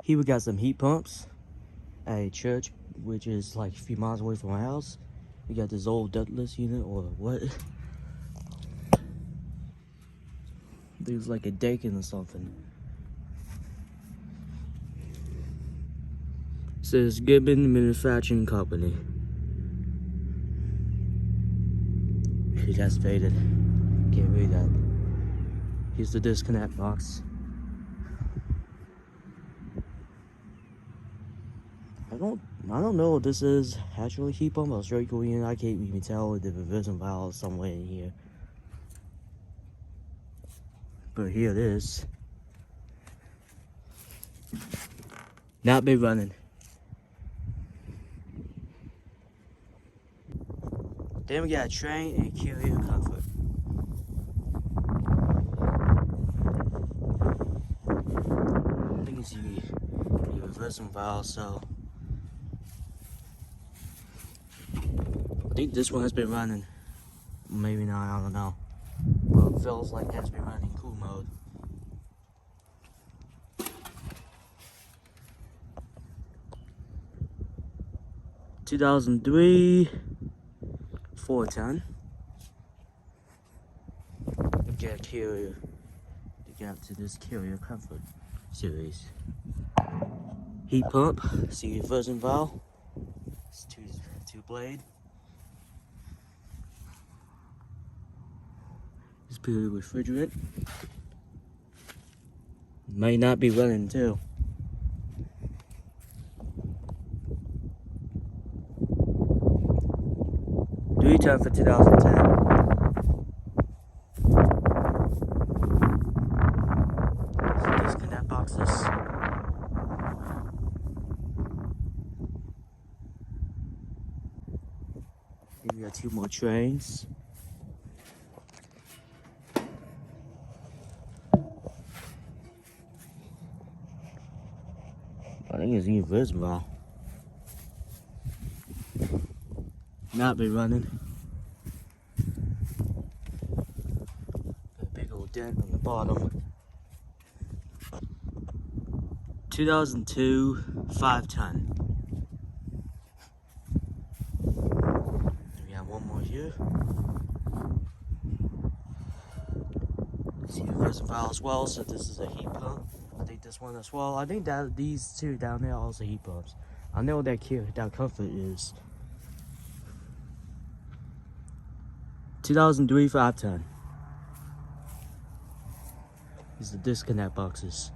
Here we got some heat pumps at a church, which is like a few miles away from my house. We got this old Ductless unit, or what? There's like a Dakin or something. It says Goodman Manufacturing Company. That's faded. Can't read that. Here's the disconnect box. I don't know what this is actually heat pump. I'll show you in. I can't even tell the revision valve somewhere in here. But here it is. Not been running. Then we got Trane and carrier comfort. I think it's the reversing valve, so I think this one has been running. Maybe not, I don't know. But it feels like it has been running cool mode. (2003) 410. Get a carrier to get up to this carrier comfort series. Heat pump, see your reversing valve. It's two blade. It's pure refrigerant. Might not be running too. Time for 2010. So disconnect boxes. Here we got two more trains. I think it's invisible. Not been running. Dent on the bottom. 2002 510. We have one more here. See the reservoir as well, so this is a heat pump. I think this one as well. I think that these two down there are also heat pumps. I know that comfort is 2003 510. These are the disconnect boxes.